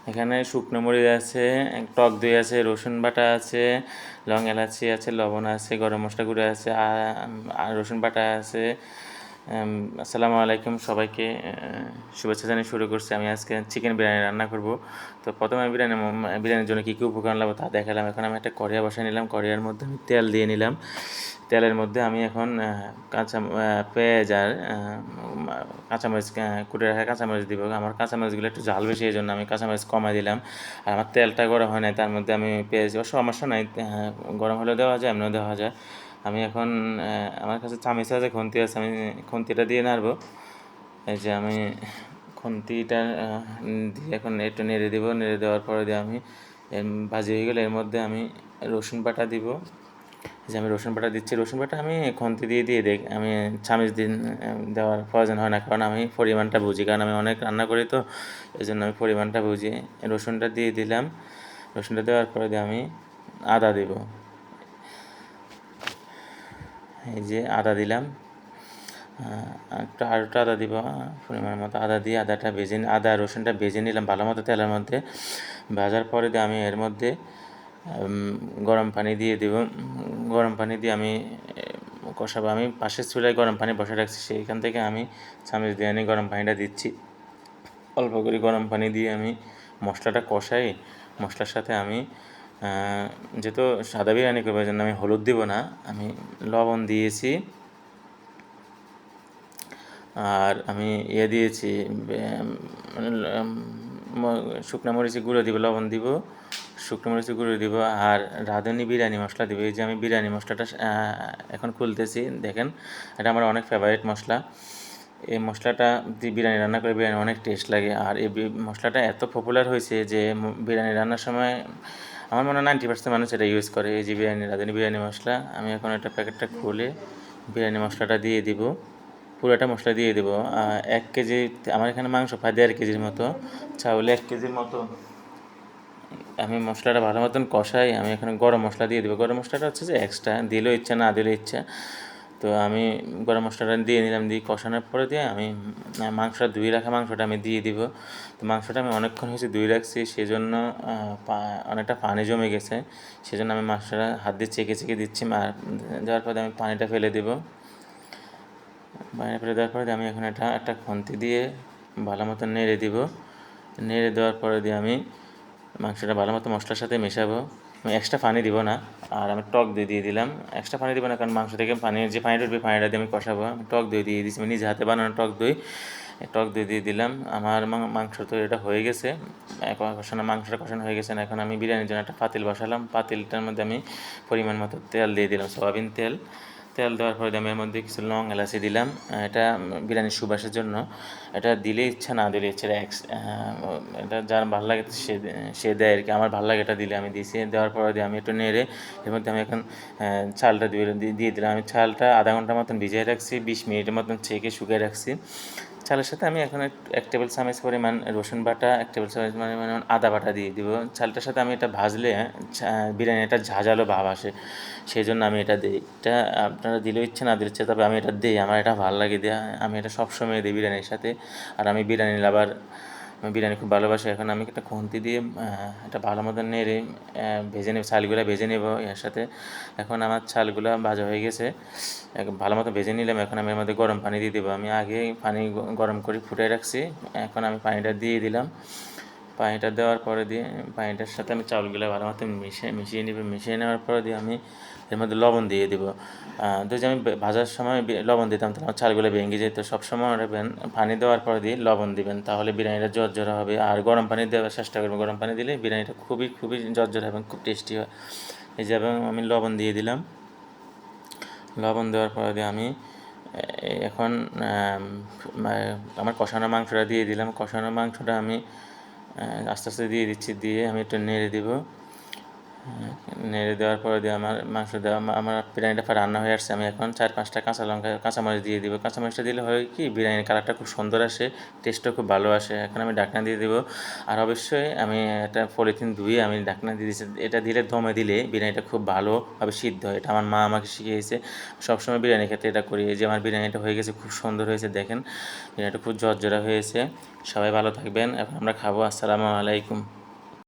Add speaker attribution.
Speaker 1: এখানে শুকনো মরিচ আছে, টক দই আছে, রসুন বাটা আছে, লং এলাচি আছে, লবণ আছে, গরম মশলা গুঁড়ো আছে, আর রসুন বাটা আছে। আসসালামু আলাইকুম সবাইকে, শুভেচ্ছা জানিয়ে শুরু করছি। আমি আজকে চিকেন বিরিয়ানি রান্না করব। তো প্রথমে বিরিয়ানির জন্য কী কী উপকরণ লাগবে তা দেখালাম। এখন আমি একটা কড়াই বসাই নিলাম, কড়াইয়ের মধ্যে আমি তেল দিয়ে নিলাম। তেলের মধ্যে আমি এখন পেঁয়াজ আর কাঁচামরিচ, কুটে রাখা কাঁচামরিচ দিব। আমার কাঁচামরিচগুলো একটু ঝাল বেশি, এই জন্য আমি কাঁচামরিচ কমাই দিলাম। আর আমার তেলটা গরম হয় নাই, তার মধ্যে আমি পেঁয়াজ, সমস্যা নাই, গরম হলেও দেওয়া যায়, এমনিও দেওয়া যায়। আমি এখন আমার কাছে চামিচ আছে, খুন্তি আছে, আমি খুন্তিটা দিয়ে নাড়বো। এই যে আমি খুন্তিটা দিয়ে এখন একটু নেড়ে দেবো। নেড়ে দেওয়ার পরে দিয়ে আমি ভাজি হয়ে গেলে এর মধ্যে আমি রসুন বাটা দিব। যে আমি রসুন বাটা দিচ্ছি, রসুন বাটা আমি খুন্তি দিয়ে আমি চামিচ দিন দেওয়ার প্রয়োজন হয় না, কারণ আমি পরিমাণটা বুঝি, কারণ আমি অনেক রান্না করি, তো এই জন্য আমি পরিমাণটা বুঝি। রসুনটা দিয়ে দিলাম। রসুনটা দেওয়ার পরে দিয়ে আমি আদা দিব। এই যে আদা দিলাম, আর একটু আদা দিব, পরিমাণ মতো আদা দিয়ে আদা রসুনটা ভেজে নিলাম ভালো মতো তেলের মধ্যে। ভাজার পরে দিয়ে আমি এর মধ্যে গরম পানি দিয়ে দেব। গরম পানি দিয়ে আমি কষাবো। আমি পাশের চুলায় গরম পানি বসে রাখছি, সেইখান থেকে আমি চামচ দিয়ে আনি গরম পানিটা দিচ্ছি। অল্প করে গরম পানি দিয়ে আমি মশলাটা কষাই। মশলার সাথে আমি যেহেতু সাদা বিরিয়ানি করবো, এই জন্য আমি হলুদ দিব না, আমি লবণ দিয়েছি। আর আমি দিয়েছি, মানে শুকনো মরিচের গুঁড়ো দিব, লবণ দিব, শুকনো মরিচের গুঁড়ো দিব, আর রাঁধুনি বিরিয়ানি মশলা দিব। এই যে আমি বিরিয়ানি মশলাটা এখন খুলতেছি, দেখেন, এটা আমার অনেক ফেভারিট মশলা। এই মশলাটা দিয়ে বিরিয়ানি রান্না করে বিরিয়ানি অনেক টেস্ট লাগে। আর এই মশলাটা এত পপুলার হয়েছে যে বিরিয়ানি রান্নার সময় আমার মনে হয় 90% মানুষ এটা ইউজ করে। এই যে রাঁধুনি বিরিয়ানি মশলা, আমি এখন এটা প্যাকেটটা খুলে বিরিয়ানি মশলাটা দিয়ে দিব। পুরোটা মশলা দিয়ে দেবো। 1 কেজি, আমার এখানে মাংস প্রায় 1.5 কেজির মতো, চাউল 1 কেজির মতো। আমি মশলাটা ভালো মতন কষাই। আমি এখানে গরম মশলা দিয়ে দেবো। গরম মশলাটা হচ্ছে যে এক্সট্রা, দিলেও ইচ্ছা, না দিলেও ইচ্ছা। তো আমি গরম মশলাটা দিয়ে নিলাম, দিয়ে কষানোর পরে দিয়ে আমি মাংসটা ধুয়ে রাখা মাংসটা আমি দিয়ে দিব। তো মাংসটা আমি অনেকক্ষণ হয়েছে ধুয়ে রাখছি, সেজন্য অনেকটা পানি জমে গেছে, সেজন্য আমি মাংসটা হাত দিয়ে চেকে চেকে দিচ্ছি। দেওয়ার পরে আমি পানিটা ফেলে দেবো। বাইরে ফেলে দেওয়ার পরে আমি এখন একটা খুন্তি দিয়ে ভালো মতো নেড়ে দিব। নেড়ে দেওয়ার পরে দিয়ে আমি মাংসটা ভালো মতো মশলার সাথে মেশাবো। আমি এক্সট্রা পানি দিব না। আর আমি টক দই দিয়ে দিলাম। এক্সট্রা পানি দিব না, কারণ মাংস থেকে যে পানিটা উঠবে, পানিটা দিয়ে আমি কষাবো। আমি টক দই দিয়ে দিচ্ছি, আমি নিজে হাতে বানানো টক দই। টক দই দিয়ে দিলাম। আমার মাংস তো এটা হয়ে গেছে, মাংসটা কষানো হয়ে গেছে। এখন আমি বিরিয়ানির জন্য একটা পাতিল বসালাম। পাতিলটার মধ্যে আমি পরিমাণ মতো তেল দিয়ে দিলাম, সয়াবিন তেল। তেল দেওয়ার পরে আমি এর মধ্যে কিছু লং এলাচি দিলাম, এটা বিরিয়ানির সুবাসের জন্য। এটা দিলে ইচ্ছা, না দিলে ইচ্ছা, এটা যার ভালো লাগে সে দেয় আর কি। আমার ভালো লাগে এটা দিলে, আমি দিয়েছি। দেওয়ার পরে দিয়ে আমি একটু নেড়ে এর মধ্যে আমি এখন চালটা দিয়ে দিলাম। আমি চালটা আধা ঘন্টার মতন ভিজিয়ে রাখছি, 20 মিনিটের মতন ছেঁকে শুকিয়ে রাখছি। চালের সাথে আমি এখন 1 টেবিল চামচ পরিমাণ রসুন বাটা, 1 টেবিল চামচ পরিমাণ আদা বাটা দিয়ে দিব। চালটার সাথে আমি এটা ভাজলে বিরিয়ানি একটা ঝাঁঝালো ভাব আসে, সেই জন্য আমি এটা দিই। এটা আপনারা দিলেও ইচ্ছে, না দিলে ইচ্ছে, তবে আমি এটা দিই, আমার এটা ভালো লাগে দেওয়া। আমি এটা সবসময় দিই বিরিয়ানির সাথে। আর আমি বিরিয়ানি লাভার, আমি বিরিয়ানি খুব ভালোবাসি। এখন আমি একটা খুন্তি দিয়ে এটা ভালো মতো নেড়ে ভেজে নেব, চালগুলো ভেজে নেব এর সাথে। এখন আমার চালগুলো ভাজা হয়ে গেছে, ভালো মতো ভেজে নিলাম। এখন আমি এর মধ্যে গরম পানি দিয়ে দেবো। আমি আগে পানি গরম করে ফুটাই রাখছি, এখন আমি পানিটা দিয়ে দিলাম। পানিটা দেওয়ার পরে দিয়ে পানিটার সাথে আমি চাউলগুলো ভালো মতো মিশিয়ে নেব। মিশিয়ে নেওয়ার পরে দিয়ে আমি এর মধ্যে লবণ দিয়ে দেবো। যদি আমি ভাজার সময় লবণ দিতাম, তাহলে আমার চালগুলো ভেঙে যেত। সবসময় রাখবেন পানি দেওয়ার পরে দিয়ে লবণ দিবেন, তাহলে বিরিয়ানিটা ঝরঝরা হবে। আর গরম পানি দেওয়ার চেষ্টা করবেন, গরম পানি দিলে বিরিয়ানিটা খুবই খুবই ঝরঝরা এবং খুব টেস্টি হয়। এই যে আমি লবণ দিয়ে দিলাম। লবণ দেওয়ার পরে দিয়ে আমি এখন আমার কষানো মাংসটা দিয়ে দিলাম। কষানো মাংসটা আমি আস্তে আস্তে দিয়ে দিচ্ছি, দিয়ে আমি একটু নেড়ে দিব। নেড়ে দেওয়ার পরে দিয়ে আমার মাংস দেওয়া আমার বিরিয়ানিটা প্রায় রান্না হয়ে আসছে। আমি এখন 4-5টা কাঁচা লঙ্কা কাঁচামরিচ দিয়ে দিব। কাঁচামরিচটা দিলে হয় কি বিরিয়ানির কালারটা খুব সুন্দর আসে, টেস্টও খুব ভালো আসে। এখন আমি ঢাকনা দিয়ে দেবো। আর অবশ্যই আমি একটা পলিথিন ধুয়ে আমি ঢাকনা দিয়ে দিয়েছি। এটা দিলে দমে দিলে বিরিয়ানিটা খুব ভালোভাবে সিদ্ধ হয়। এটা আমার মা আমাকে শিখিয়েছে। সবসময় বিরিয়ানির ক্ষেত্রে এটা করি। এই যে আমার বিরিয়ানিটা হয়ে গেছে, খুব সুন্দর হয়েছে দেখেন। বিরিয়ানিটা খুব ঝরঝরা হয়েছে। সবাই ভালো থাকবেন। এখন আমরা খাবো। আসসালামু আলাইকুম।